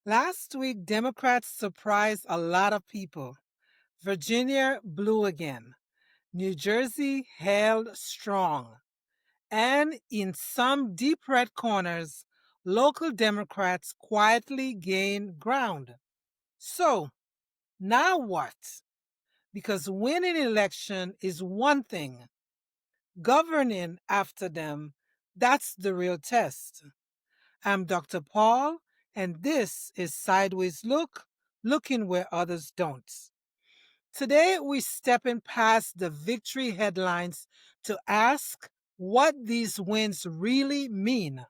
Last week, Democrats surprised a lot of people. Virginia blew again. New Jersey held strong. And in some deep red corners, local Democrats quietly gained ground. So, now what? Because winning election is one thing. Governing after them, that's the real test. I'm Dr. Paul, and this is Sideways Look, looking where others don't. Today, we're stepping past the victory headlines to ask what these wins really mean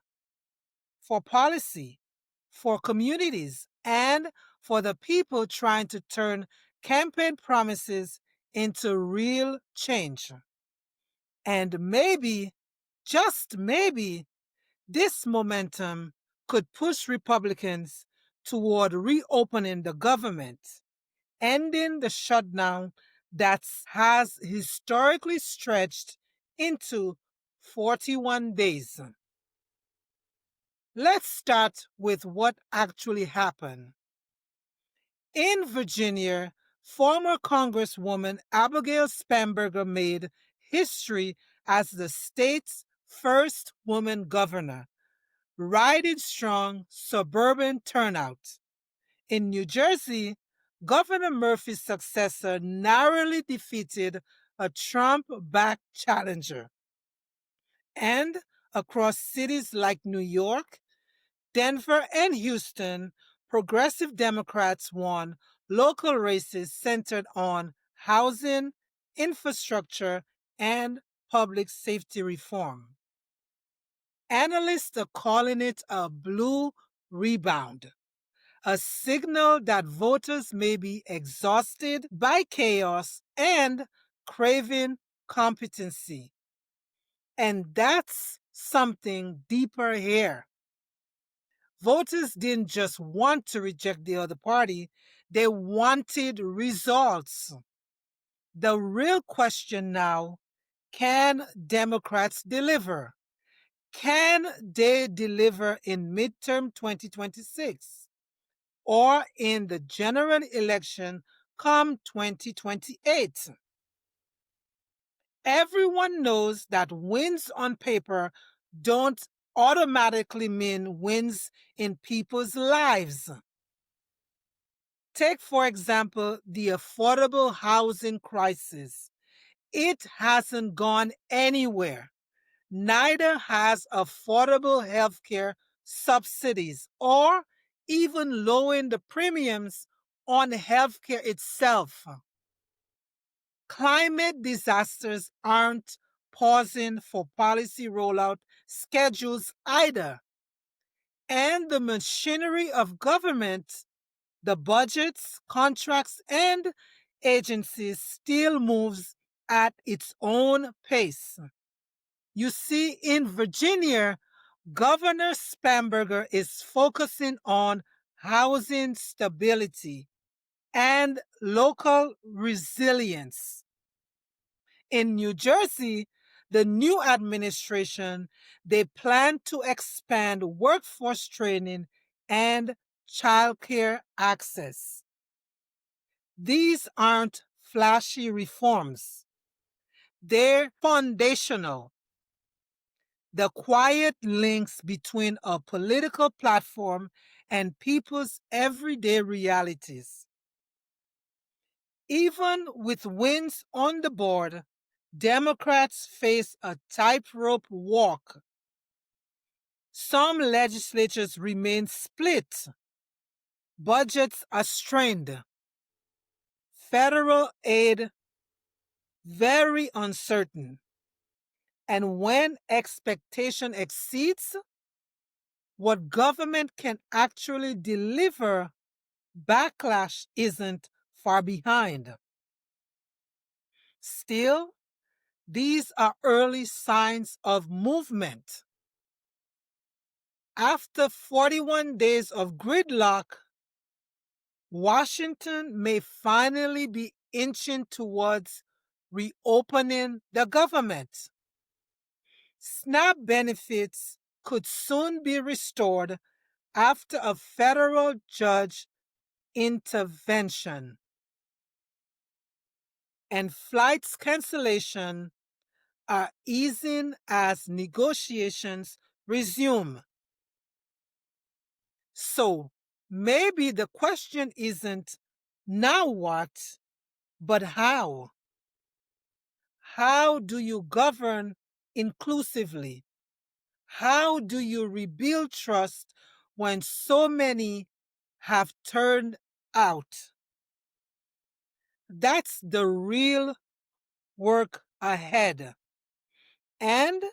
for policy, for communities, and for the people trying to turn campaign promises into real change. And maybe, just maybe, this momentum could push Republicans toward reopening the government, ending the shutdown that has historically stretched into 41 days. Let's start with what actually happened. In Virginia, former Congresswoman Abigail Spanberger made history as the state's first woman governor, riding strong suburban turnout. In New Jersey, Governor Murphy's successor narrowly defeated a Trump backed challenger. And across cities like New York, Denver, and Houston, progressive Democrats won local races centered on housing, infrastructure, and public safety reform. Analysts are calling it a blue rebound, a signal that voters may be exhausted by chaos and craving competency. And that's something deeper here. Voters didn't just want to reject the other party, they wanted results. The real question now, can Democrats deliver? Can they deliver in midterm 2026 or in the general election come 2028? Everyone knows that wins on paper don't automatically mean wins in people's lives. Take, for example, the affordable housing crisis. It hasn't gone anywhere. Neither has affordable healthcare subsidies or even lowering the premiums on healthcare itself. Climate disasters aren't pausing for policy rollout schedules either. And the machinery of government, the budgets, contracts, and agencies still moves at its own pace. You see, in Virginia, Governor Spanberger is focusing on housing stability and local resilience. In New Jersey, the new administration, they plan to expand workforce training and childcare access. These aren't flashy reforms. They're foundational. The quiet links between a political platform and people's everyday realities. Even with wins on the board, Democrats face a tightrope walk. Some legislatures remain split. Budgets are strained. Federal aid very uncertain. And when expectation exceeds what government can actually deliver, backlash isn't far behind. Still, these are early signs of movement. After 41 days of gridlock, Washington may finally be inching towards reopening the government. SNAP benefits could soon be restored after a federal judge intervention, and flights cancellation are easing as negotiations resume. So maybe the question isn't now what, but how. How do you govern inclusively? How do you rebuild trust when so many have turned out? That's the real work ahead. And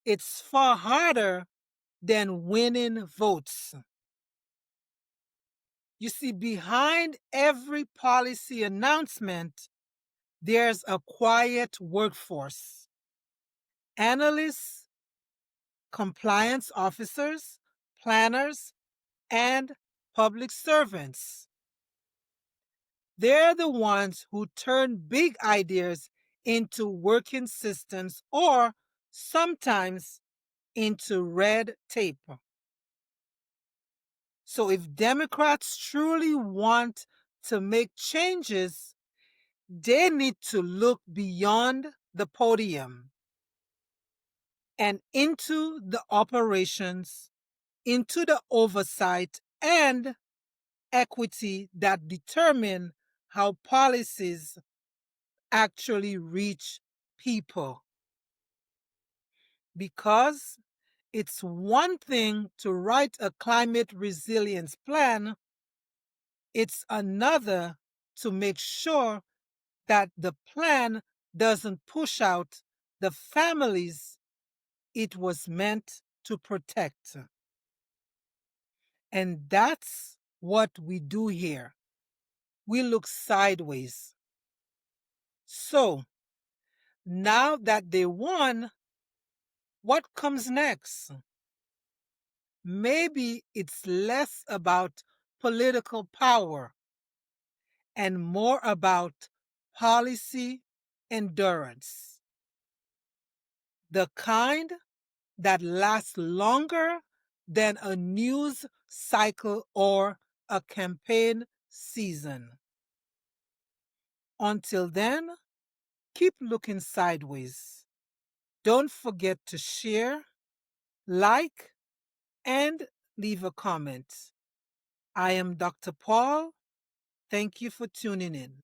it's far harder than winning votes. You see, behind every policy announcement, there's a quiet workforce. Analysts, compliance officers, planners, and public servants. They're the ones who turn big ideas into working systems or sometimes into red tape. So, if Democrats truly want to make changes, they need to look beyond the podium and into the operations, into the oversight and equity that determine how policies actually reach people. Because it's one thing to write a climate resilience plan, it's another to make sure that the plan doesn't push out the families it was meant to protect. And that's what we do here. We look sideways. So, now that they won, what comes next? Maybe it's less about political power and more about policy endurance. The kind that lasts longer than a news cycle or a campaign season. Until then, keep looking sideways. Don't forget to share, like, and leave a comment. I am Dr. Paul. Thank you for tuning in.